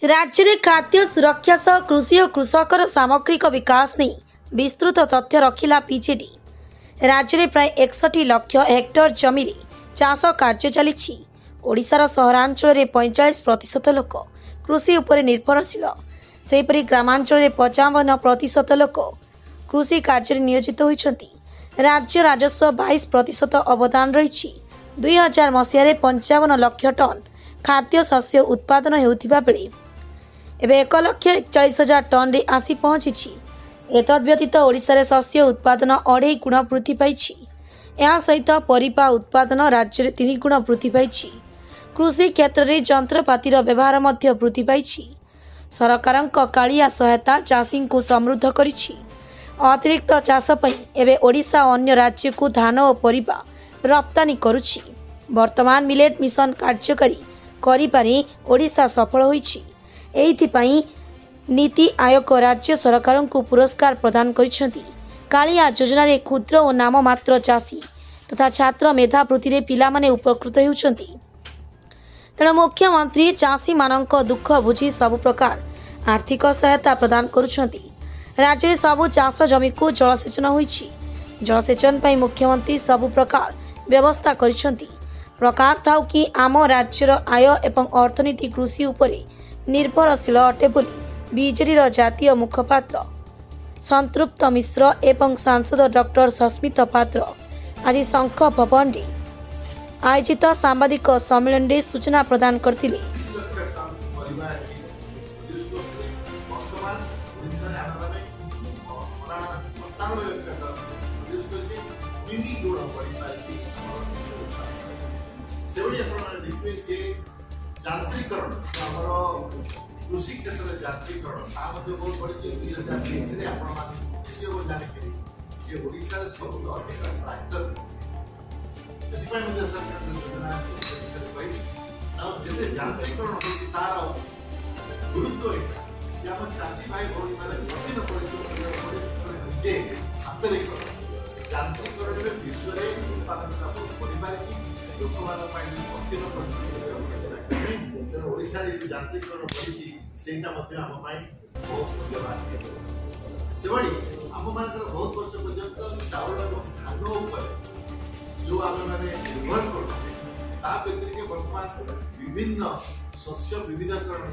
राज्य में खाद्य सुरक्षा सह कृषि और कृषकर सामग्रिक विकास नहीं विस्तृत तथ्य रखिला पीजेडी। राज्य में प्राय 61 लाख हेक्टर जमी चाष कार्य चली। ओडिशार सहरांचल 45% लोक कृषि उपर निर्भरशील। सेहीपरि ग्रामांचल 55% लोक कृषि कार्य नियोजित होइछन्ति। राज्य राजस्व 22% अवदान रही। 2000 मसीह 55 लाख टन खाद्य शस्य उत्पादन होउथिबा बेले एबे 1,41,000 टन रे आसी पहुंची। एतद्व्यतीत ओडिशा शस्य उत्पादन 2.5 गुण वृद्धि पाइछि। यह सहित परिपा उत्पादन राज्य में 3 गुण वृद्धि पाइछि। कृषि क्षेत्र में जंत्रपातिर व्यवहार मध्य वृद्धि पाइछि। सरकारक कालिया सहायता चाषी को समृद्ध करिछि। अतिरिक्त चाष पई एबे ओडिशा अन्य राज्य को धान और परिपा रप्तानी करुछि। वर्तमान मिलेट मिशन कार्यकारी करिपारे ओडिशा सफल होइछि। एइथिपाई नीति आयोग राज्य सरकार को पुरस्कार प्रदान करिसेंति। कालिया योजना रे क्षुद्र और नाम मात्र चाषी तथा छात्र मेधावृत्ति रे पिलामाने उपकृत होउछन्ति। तेणु मुख्यमंत्री चाषी मानक दुख बुझी सबु प्रकार आर्थिक सहायता प्रदान करुछन्ति। राज्य में सबु चाष जमी को जलसेचन होइछि। जलसेचन पई मुख्यमंत्री सबु प्रकार व्यवस्था करिसेंति। प्रकाश थाउ कि आम राज्यर आय एवं अर्थनीति कृषि उपरे निर्भरशील अटे बोली बीजेडी जातीय मुखपात्र संतृप्त मिश्र एवं सांसद डॉक्टर सस्मित पात्र आज शंख भवन रे आयोजित सांबादिक सम्मेलन रे सूचना प्रदान करथिले। जांत्रिकरण कृषि क्षेत्र में जांत्रिकरण बहुत बड़ी 2023 जानते ओडिशा सब अधिक ट्राक्टर से सरकार योजना जिते जांत्रिकरण होती तार गुरुत्व आम चाषी भाई भौणी मैंने कठिन परिश्रम निजे हाथ जांत्रिकरण में विश्व में उत्पादन बहुत बढ़ी पारी लोक कठिन ओडिशा जांत्रिकरण बढ़ी बहुत मूल्यवान से आम मान बहुत वर्ष पर्यटन चाउल और धान जो आम मैंने निर्भर कर व्यतिरिक्त बर्तमान विभिन्न शस्य विविधकरण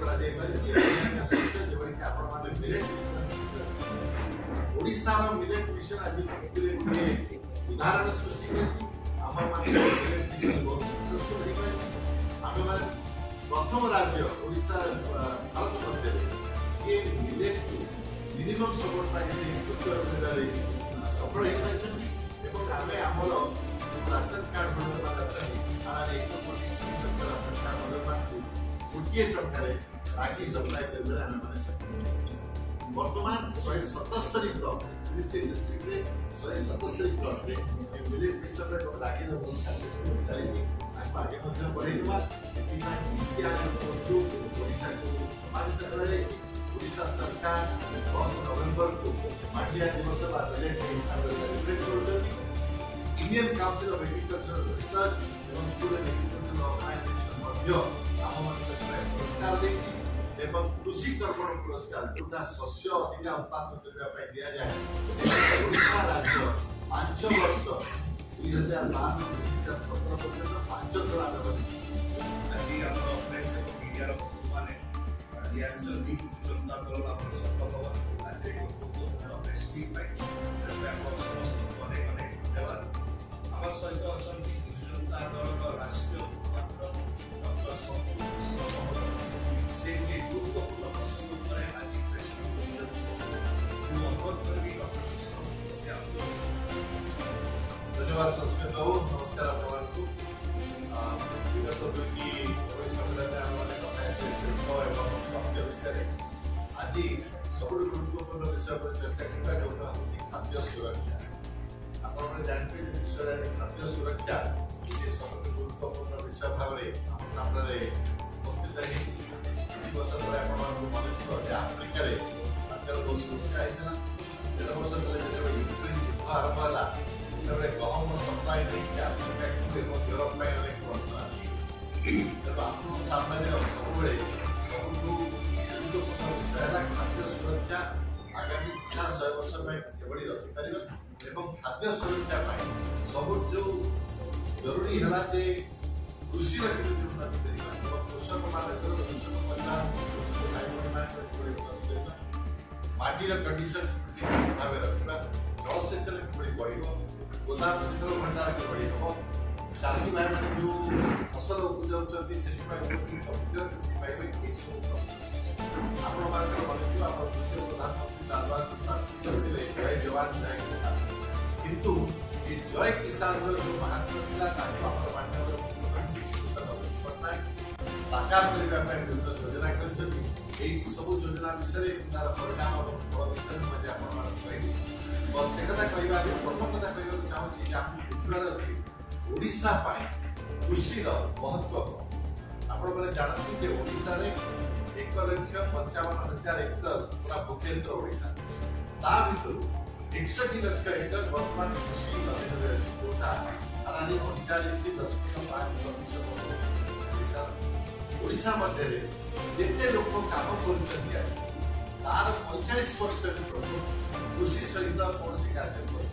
ओडिशार मिलेट मिशन आज उदाहरण सृष्टि बहुत सक्सेसफुल आम प्रथम राज्य ओडिशा भारत मध्य मिलेट मिनिमम सपोर्ट सफल आमर राशन कार्ड गोटे टकर राखी सप्लाई बर्तमान 177 ब्लॉक डिस्ट्रिक्ट में 177 ब्लॉक में मिलेट मिशन राखी चली आगे बढ़ेगा। ओडिशा सरकार 10 नवेम्बर को मांडिया दिवस मिलेट हिसाब से सेलिब्रेट कर Indian council of agricultural research एवं फूड एंड एग्रीकल्चरल ऑर्गेनाइजेशन पुरस्कार एवं कृषि कर्मण पुरस्कार जोटा शस्य अधिक उत्पादन करने दि जाए ओडिशा राज्य 5 वर्ष 2012 2017 पर्यटन 5 थर धन्यवाद संस्कृत बाबू नमस्कार आपको विगत स्वास्थ्य विषय आज सब गुरुत्वपूर्ण विषय पर चर्चा करता जोटा हूँ खाद्य सुरक्षा। आपने जानते विश्व खाद्य सुरक्षा ये सब गुरुत्वपूर्ण विषय भाव में आम सामने उपस्थित है। किसी वर्ष तले मन आफ्रिकार खाद्य बहुत समस्या होता 1.5 वर्ष तले युद्ध आरंभ है गहम सप्लाई नहीं आफ्रिका यूरोप में अनेक प्रश्न आस सामने सब समय किभଳି रखिपार एवं खाद्य सुरक्षा सब जो जरूरी है जे कृषि उन्नति करवा कृषक मानकर शोषण करना कृषक भाई बहन माटीर कंडीशन भाव रखा जलसेचन किभଳି बढ़ गोदाम शीतल भंडार किभଳି हम चाषी भाई मैंने जो फसल उपजाऊँ से पाइबे ये सब प्रधानमंत्री लाल बहादुर शास्त्री जय जवान जय किसान किंतु ये जय किसान जो महात्मा साकार करने विभिन्न योजना कर सब योजना विषय तार परिणाम फल विषय कहली से कथा कह प्रथम कथा कहना चाहूँगी आप बुझार अच्छी ओडिशा कृषि महत्व आपण मैंने जानते ओडिशा 1,55,000 हेक्टर पूरा भूक्षेत्र ओडिशा ता भितर 61 लाख हेक्टर वर्तमान कृषि अधीन अच्छी जोटा हालानी 39.5% ओडिशा मध्य जिते लोक काम कर तार 45% लोक कृषि सहित कौन कार्य कर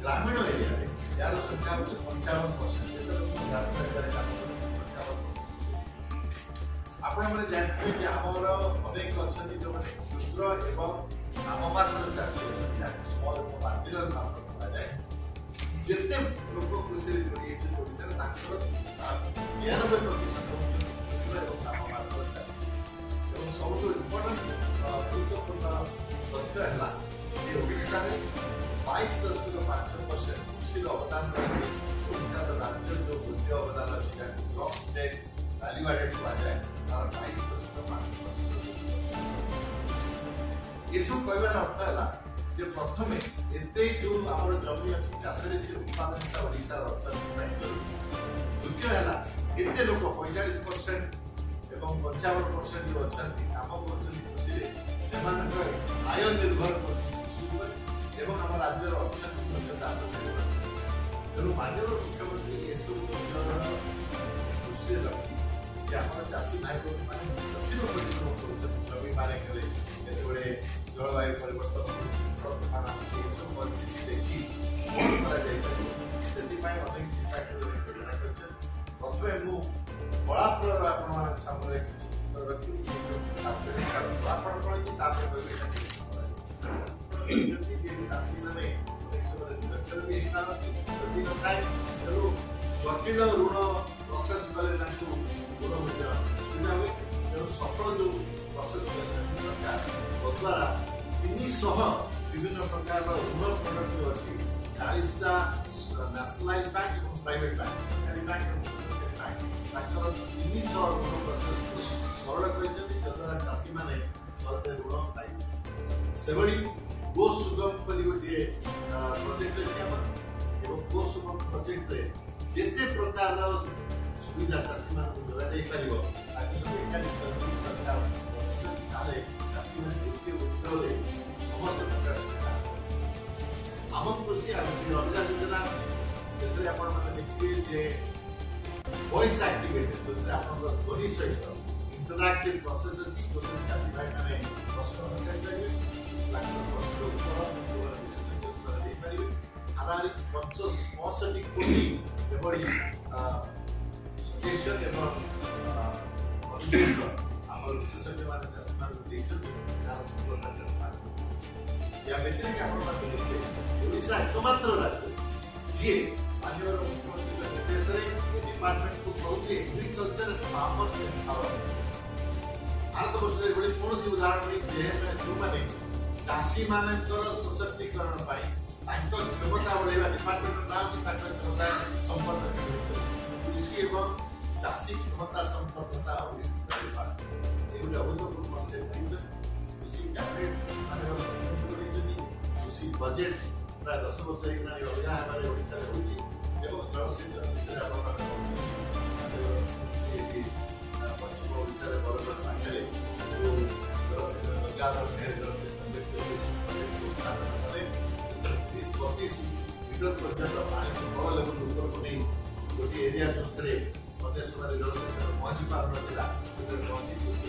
ग्रामीण एरिया यार संख्या हूँ 55% ग्रामीण एरिया आपण मैंने जानते हैं कि आमर अनेक अच्छा जो मैंने क्षुद्र एवं नाममात्र चाषी अच्छा स्मॉल मार्जिनल फार्मर कहुए जिते लोक कृषि जोड़ा 92% क्षुद्र एवं नाममात्र चाषी और सब इम्पोर्टाट गुरुत्वपूर्ण तथ्य है कि ओडिशा 22.5% कृषि अवदान रही ओडिशा राज्य जो मूल्य अवदान अच्छी ग्रॉस स्टेट वैल्यू एडेड कहुए तार 22.5% ये सब कहबार अर्थ है प्रथम एत जो आम जमी अच्छी चाष उत्पादन ओडिशार अर्थनीति द्वितीय है एत लोक 45% एवं 55% जो अच्छा काम कर कृषि से आय निर्भर कर आम राज्यर अर्थनीति तेणु माननीय मुख्यमंत्री ये सब दृष्टि रखी चाषी भाई मैंने कठिन परिश्रम कर जमी मानक जलवायु परिवर्तन सब परिस्थिति देखी से अनेक चिंता योजना कर प्रथम मु फलाफल आप सामने किसी चित्र रखी फलाफल कही चाषी मैंने जटिल ऋण प्रोसेस कले सुविधा हुए तेणु सफल जो प्रोसेस सरकार द्वारा 300 विभिन्न प्रकार ऋण प्रोडक्ट जो अच्छी 40टा नेशनलाइज बैंक और प्राइवेट बैंक 300 ऋण प्रोसेस सरल कर चाषी मैंने सरकारी ऋण पाइबे से गो सुगम गोटे प्रोजेक्ट अच्छी गो सुगम प्रोजेक्ट जिते प्रकार सुविधा चाषी मान जोगाई सरकार चाषी मैंने गोटे उत्तर समस्त प्रकार सुविधा आम कृषि अलग योजना से आपने देखिए वॉइस एक्टिवेटेड जो आप ध्वनि सहित इंटरएक्टिव प्रोसेस अच्छी जो चाषी भाई मैंने प्रश्न पचारि प्रश्न उत्तर विशेषज्ञ हालानी 65 कोटी एभली सजेशन एवं अनुदेश आम विशेषज्ञ मैंने चाषी मानक यार सफलता चाषी मानक या व्यतिरिक्त आप ओडिशा एकमात्र राज्य जी माननीय मुख्यमंत्री निर्देश डिपार्टमेंट को कहूँ agriculture and farmers empowerment Bharat वर्ष कौन उदाहरण नहीं जो मैंने चाषी मानकर सशक्तिकरण क्षमता बढ़ावा डिपार्टमेंट ना क्षमता संपर्क कृषि एवं चाषी क्षमता संपर्कता ये अभूतपूर्व स्टेप कृषि कैबिनेट कृषि बजेट प्राय 10 वर्ष अभियान हमारे ओडिशा जलसेचन विषय पश्चिम ओडिशा बरगढ़ पाखे जो जलसेचन जलसेचन मीटर पर्यटन पानी बड़ लेवल ऊपर को नहीं गोटे एरिया जो अन्य समय जलसेचन पहुँची पार ना पहुँची कृषि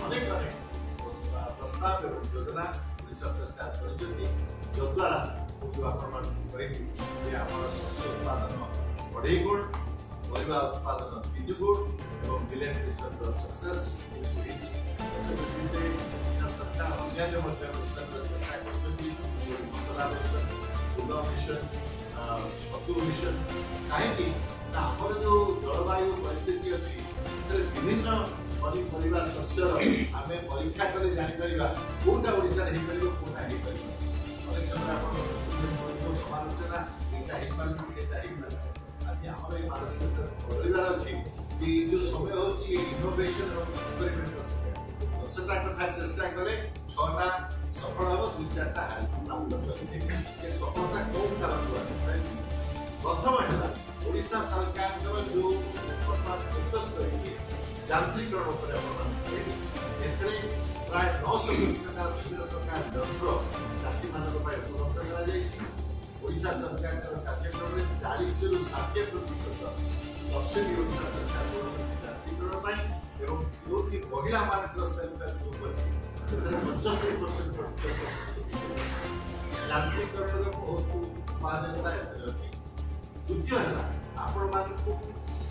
अनेक प्रस्ताव एवं योजना ओडिशा सरकार କରିଛନ୍ତି ଯଦ୍ୱାରା ମୁଁ जो ଆପଣମାନଙ୍କୁ କହିଲି ଯେ ଆମର ଶସ୍ୟ ଉତ୍ପାଦନ 2.5 ଗୁଣ ପରିବା ଉତ୍ପାଦନ 3 ଗୁଣ ଏବଂ ମିଲେଟ୍ ମିଶନର ସକ୍ସେସ୍ ଓଡିଶା ସରକାର ଅନ୍ୟାନ୍ୟ ମଧ୍ୟ ମିଶନର ଚର୍ଚ୍ଚା କରୁଛନ୍ତି ମସଲା ମିଶନ ଫୁଲ ମିଶନ ଛତୁ ମିଶନ କାହିଁକି ନା ଆମର ଯେଉଁ ଜଳବାୟୁ ପରିସ୍ଥିତି ଅଛି ସେଥିରେ ବିଭିନ୍ନ ପନିପରିବା ଶସ୍ୟର ଆମେ ପରୀକ୍ଷା କରି ଜାଣିପାରିବା କୋଉଟା ଓଡ଼ିଶାରେ ହେଇପାରିବ କୋଉଟା ହେଇପାରିବ ଅନେକ ସମୟ ଆପଣ ସମାଲୋଚନା ଏଇଟା ହେଇପାରିବ ସେଇଟା ହେଇପାରିବ ଆଜି ଆମର ଏଇ ମାନସିକତା ବଦଳିବାର ଅଛି ଯେ ଯେଉଁ ସମୟ ହେଉଛି ଇନୋଭେସନ ଏବଂ ଏକ୍ସପେରିମେଣ୍ଟର ସମୟ 10ଟା କଥା ଚେଷ୍ଟା କଲେ 6ଟା ସଫଳ ହେବ 2-4ଟା ଏ ସଫଳତା କୋଉ କାରଣରୁ ଆସିଥାଏ ପ୍ରଥମ ହେଲା ଓଡ଼ିଶା ସରକାରଙ୍କର ଯେଉଁ ବର୍ତ୍ତମାନ ଫୋକସ୍ ରହିଛି ଯାନ୍ତ୍ରିକରଣ ଉପରେ ଆପଣମାନେ ଏଥିରେ ପ୍ରାୟ 900 କୋଟି ଟଙ୍କାର ବିଭିନ୍ନ ପ୍ରକାର ଯନ୍ତ୍ର ଚାଷୀମାନଙ୍କ ପାଇଁ ଉପଲବ୍ଧ କରାଯାଇଛି ଓଡ଼ିଶା ସରକାରଙ୍କର କାର୍ଯ୍ୟକ୍ରମରେ 40ରୁ 60% ସବସିଡି ଓଡ଼ିଶା ସରକାର ଯାନ୍ତ୍ରିକରଣ ପାଇଁ ଏବଂ ଯେଉଁଠି ମହିଳାମାନଙ୍କର ସେଲ୍ଫ ହେଲ୍ପ ଗ୍ରୁପ୍ ଅଛି ସେଥିରେ 75% ଯାନ୍ତ୍ରିକରଣର ବହୁତ ଉତ୍ପାଦନତା ଏଥିରେ ଅଛି ଦ୍ୱିତୀୟ ହେଲା ଆପଣମାନଙ୍କୁ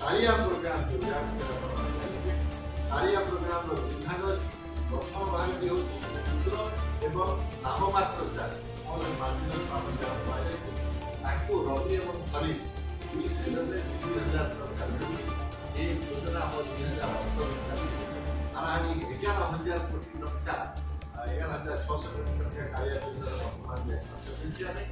କାଳିଆ ପ୍ରୋଗ୍ରାମ ଯେଉଁ କାଳିଆ ପ୍ରୋଗ୍ରାମର ବିଭାଗ ଅଛି ପ୍ରଥମ ଭାଗଟି ହେଉଛି କ୍ଷୁଦ୍ର ଏବଂ ନାମମାତ୍ର ଚାଷୀ ସ୍ମଲ୍ ଆଣ୍ଡ ମାର୍ଜିନାଲ ଫାର୍ମର ଯାହା କୁହାଯାଇଛି ତାଙ୍କୁ ରବି ଏବଂ ଖରିଫ 2 ସିଜନରେ 2,000 ଟଙ୍କା ମିଳୁଛି এই ଯୋଜନା ଆମ 2018 ହାରାହାରି 11,000 କୋଟି ଟଙ୍କା 11,600 କୋଟି ଟଙ୍କା କାଳିଆ ଯୋଜନାର ବର୍ତ୍ତମାନ ଖର୍ଚ୍ଚ ହୋଇଛି ଆମେ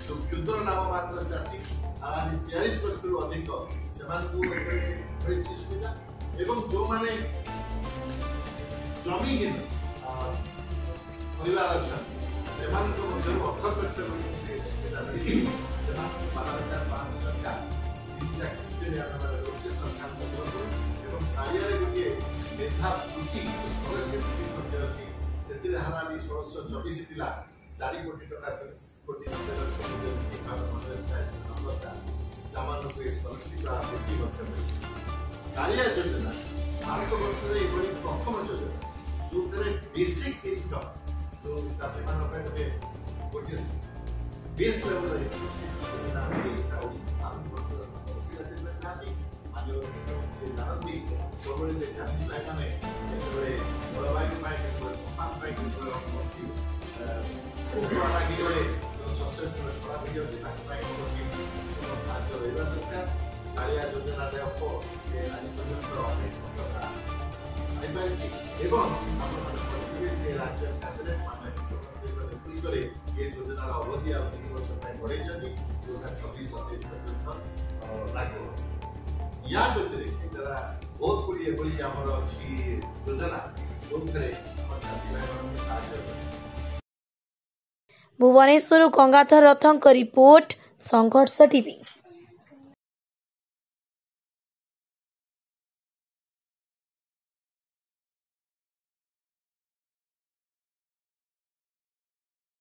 ଯେଉଁ କ୍ଷୁଦ୍ର ନାମମାତ୍ର ଚାଷୀ ହାରାହାରି 43 ଲକ୍ଷରୁ ଅଧିକ ସେମାନଙ୍କୁ ମିଳିଛି ସୁବିଧା ଏବଂ ଯେଉଁମାନେ ଜମିହୀନ ପରିବାର ଅଛନ୍ତି ସେମାନଙ୍କ ମଧ୍ୟରୁ 18 ଲକ୍ଷ ସୁବିଧା ମିଳିଛି ସେମାନଙ୍କୁ 12,500 ଟଙ୍କା 3ଟା କିସ୍ତିରେ ଆମେ ରହୁଛେ ସରକାରଙ୍କ ତରଫରୁ ଏବଂ କାଳିଆରେ ଗୋଟିଏ ମେଧା ବୃତ୍ତି ସ୍କଲାରସିପ୍ ସ୍କିମ୍ ମଧ୍ୟ ଅଛି ସେଥିରେ ହାରାହାରି 1624 ପିଲା 4 କୋଟି ଟଙ୍କା 30 କୋଟି 90 ଲକ୍ଷ ସେମାନଙ୍କୁ ଏ ସ୍କଲାରସିପ୍ ବୃତ୍ତି ମଧ୍ୟ ମିଳିଛି କାଳିଆ ଯୋଜନା ଭାରତ ବର୍ଷରେ ଏଭଳି ପ୍ରଥମ ଯୋଜନା ଯେଉଁଥିରେ ବେସିକ୍ ଇନକମ୍ ଯେଉଁ ଚାଷୀମାନଙ୍କ ପାଇଁ ଗୋଟିଏ ବେସ୍ ଲେଭେଲର ଜାଣନ୍ତି ସବୁବେଳେ ଯେ ଚାଷୀ ଭାଇମାନେ ଯେତେବେଳେ ଜଳବାୟୁ ପାଇଁ କେତେବେଳେ ତୋଫାନ ପାଇଁ କେତେବେଳେ ଲାଗିଗଲେ ଶସ୍ୟ ଖରାପ ହେଇଯାଉଛି ତାଙ୍କ ପାଇଁ କୌଣସି ସାହାଯ୍ୟ ରହିବା ଦରକାର କାଳିଆ ଯୋଜନାରେ ଆଜି ପର୍ଯ୍ୟନ୍ତ ଅନେକ ସଫଳତା ପାଇପାରିଛି ଏବଂ ଆପଣମାନେ କହିଥିବେ ଯେ ରାଜ୍ୟ କ୍ୟାବିନେଟ୍ ମାନନୀୟ ନେତୃତ୍ୱରେ ଏ ଯୋଜନାର ଅବଧି ଆଉ 3 ବର୍ଷ ପାଇଁ ବଢ଼େଇଛନ୍ତି ଯେଉଁଟା 26-27 ପର୍ଯ୍ୟନ୍ତ ଲାଗୁ ହେବ या व्यतिरिक्त जरा बहुत गुड़ी एभली आमर अच्छी योजना जो चाषी भाई साहाय्य भुवनेश्वर गंगाधर रथों रिपोर्ट संघर्ष टीवी।